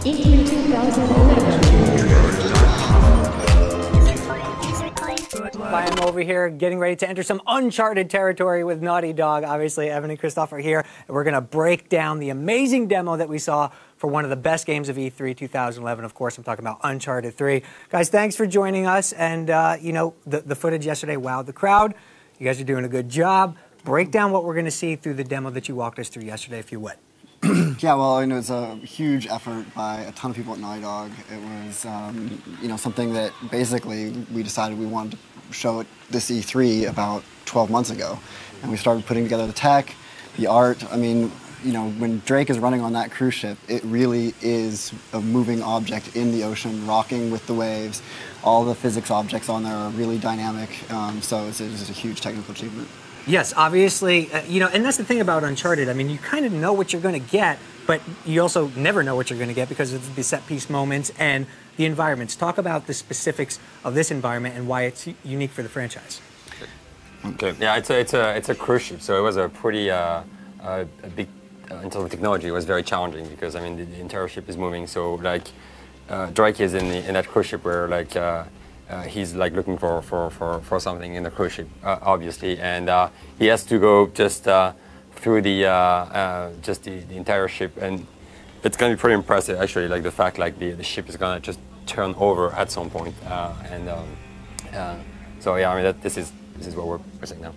E3 2011. I'm over here getting ready to enter some Uncharted territory with Naughty Dog. Obviously, Evan and Christoph are here, and we're going to break down the amazing demo that we saw for one of the best games of E3 2011. Of course, I'm talking about Uncharted 3. Guys, thanks for joining us. And, you know, the footage yesterday wowed the crowd. You guys are doing a good job. Break down what we're going to see through the demo that you walked us through yesterday, if you would. Yeah, well, it was a huge effort by a ton of people at Naughty Dog. It was, you know, something that basically we decided we wanted to show at this E3 about 12 months ago. And we started putting together the tech, the art. I mean, you know, when Drake is running on that cruise ship, it really is a moving object in the ocean, rocking with the waves. All the physics objects on there are really dynamic, so it's a huge technical achievement. Yes, obviously, you know, and that's the thing about Uncharted. I mean, you kind of know what you're going to get, but you also never know what you're going to get because of the set-piece moments and the environments. Talk about the specifics of this environment and why it's unique for the franchise. Okay. Yeah, it's a cruise ship, so it was a pretty a big. In terms of technology, it was very challenging because I mean the entire ship is moving. So like Drake is in that cruise ship where like he's like looking for something in the cruise ship, obviously, and he has to go just through the entire ship, and it's gonna be pretty impressive actually. Like the fact like the ship is gonna just turn over at some point, so yeah, I mean this is what we're seeing now.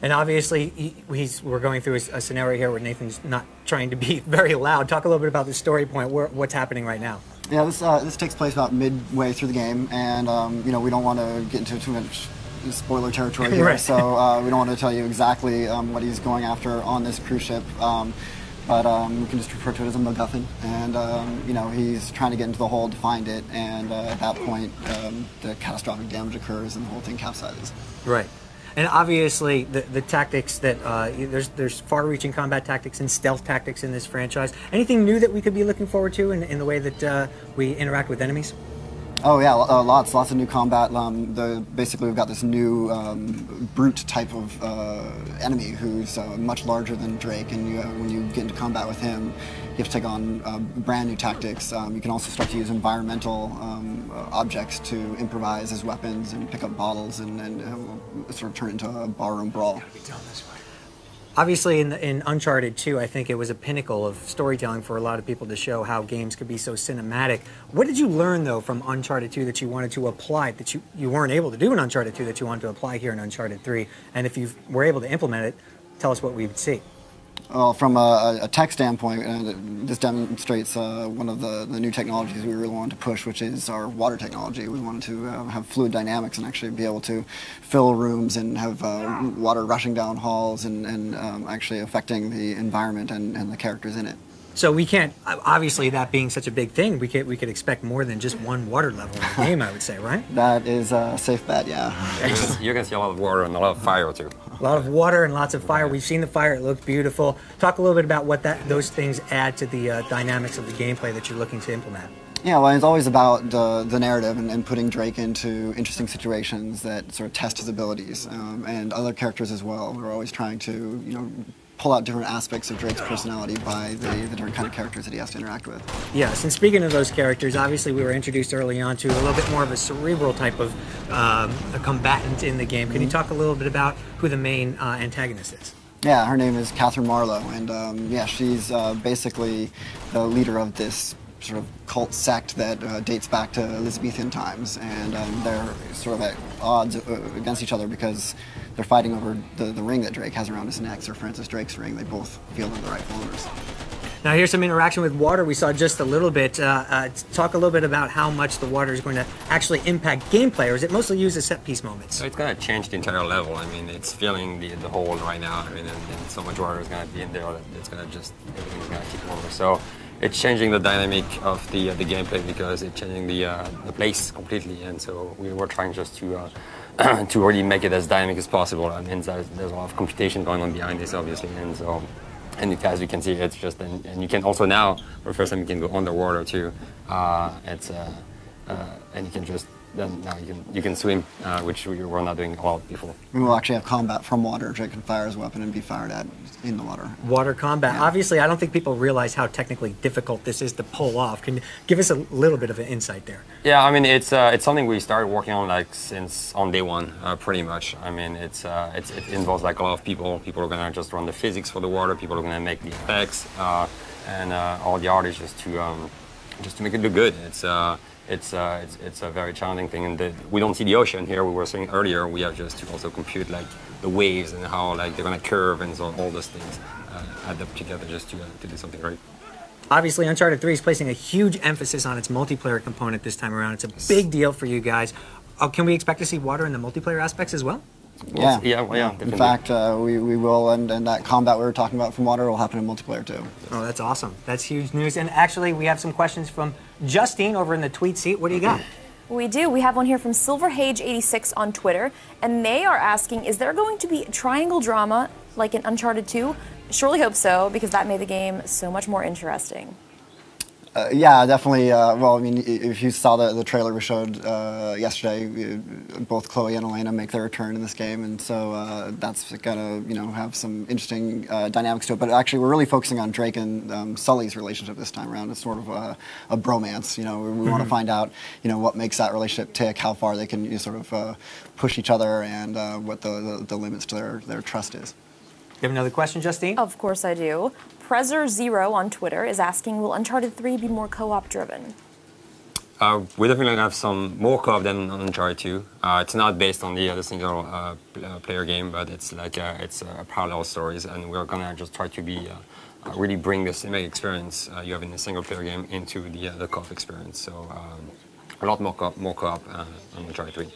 And obviously, we're going through a scenario here where Nathan's not trying to be very loud. Talk a little bit about the story point, what's happening right now. Yeah, this takes place about midway through the game, and you know, we don't want to get into too much spoiler territory here, right. So we don't want to tell you exactly what he's going after on this cruise ship. But we can just refer to it as a MacGuffin, and you know, he's trying to get into the hole to find it, and at that point, the catastrophic damage occurs, and the whole thing capsizes. Right. And obviously, the tactics that there's far-reaching combat tactics and stealth tactics in this franchise. Anything new that we could be looking forward to in the way that we interact with enemies? Oh yeah, lots of new combat. Basically, we've got this new brute type of enemy who's much larger than Drake, and when you get into combat with him, you have to take on brand new tactics. You can also start to use environmental objects to improvise as weapons and pick up bottles and sort of turn it into a barroom brawl. Obviously, in Uncharted 2, I think it was a pinnacle of storytelling for a lot of people to show how games could be so cinematic. What did you learn, though, from Uncharted 2 that you wanted to apply, that you weren't able to do in Uncharted 2, that you wanted to apply here in Uncharted 3? And if you were able to implement it, tell us what we would see. Well, from a tech standpoint, this demonstrates one of the new technologies we really wanted to push, which is our water technology. We wanted to have fluid dynamics and actually be able to fill rooms and have water rushing down halls and actually affecting the environment and the characters in it. So we can't, obviously that being such a big thing, we could expect more than just one water level in the game, I would say, right? That is a safe bet, yeah. You're going to see a lot of water and a lot of fire, too. A lot of water and lots of fire. We've seen the fire, it looked beautiful. Talk a little bit about what those things add to the dynamics of the gameplay that you're looking to implement. Yeah, well, it's always about the narrative and putting Drake into interesting situations that sort of test his abilities, and other characters as well. We're always trying to, you know, pull out different aspects of Drake's personality by the different kind of characters that he has to interact with. Yes, and speaking of those characters, obviously we were introduced early on to a little bit more of a cerebral type of a combatant in the game. Can you talk a little bit about who the main antagonist is? Yeah, her name is Catherine Marlowe, and yeah, she's basically the leader of this sort of cult sect that dates back to Elizabethan times, and they're sort of at odds against each other because they're fighting over the ring that Drake has around his neck, or Francis Drake's ring. They both feel they're the rightful owners. Now here's some interaction with water. We saw just a little bit. Talk a little bit about how much the water is going to actually impact gameplay, or is it mostly used as set-piece moments? So it's going to change the entire level. I mean, it's filling the hole right now. I mean, and so much water is going to be in there that it's going to just, everything's going to keep over. So it's changing the dynamic of the gameplay because it's changing the place completely. And so we were trying just to really make it as dynamic as possible. I mean, there's a lot of computation going on behind this, obviously, and so. And as you can see, it's just, and you can also now, for the first time, you can go underwater too. And you can just then now you can swim, which we were not doing a lot before. We will actually have combat from water. Drake can fire his weapon and be fired at in the water. Water combat. Yeah. Obviously, I don't think people realize how technically difficult this is to pull off. Can you give us a little bit of an insight there? Yeah, I mean it's something we started working on like since on day one, pretty much. I mean it involves like a lot of people. People are gonna just run the physics for the water. People are gonna make the effects, and all the art is just to make it look good. It's a very challenging thing, and we don't see the ocean here. We were saying earlier, we have just to also compute like the waves and how like they're gonna curve, and so all those things add up together just to do something great. Obviously, Uncharted 3 is placing a huge emphasis on its multiplayer component this time around. It's a big deal for you guys. Can we expect to see water in the multiplayer aspects as well? Yeah, definitely. In fact, we will, and that combat we were talking about from water will happen in multiplayer too. Oh, that's awesome. That's huge news. And actually, we have some questions from Justine over in the tweet seat. What do you got? We do. We have one here from SilverHage86 on Twitter, and they are asking, is there going to be triangle drama like in Uncharted 2? Surely hope so, because that made the game so much more interesting. Yeah, definitely. Well, I mean, if you saw the trailer we showed yesterday, both Chloe and Elena make their return in this game, and so that's gonna, have some interesting dynamics to it. But actually, we're really focusing on Drake and Sully's relationship this time around. It's sort of a bromance. We want to find out, what makes that relationship tick, how far they can sort of push each other, and what the limits to their trust is. You have another question, Justine? Of course I do. Prezzer0 on Twitter is asking, will Uncharted 3 be more co-op driven? We're definitely going to have some more co-op than on Uncharted 2. It's not based on the single player game, but it's like it's parallel stories, and we're going to just try to be really bring the cinematic experience you have in the single player game into the co-op experience. So a lot more co-op on Uncharted 3.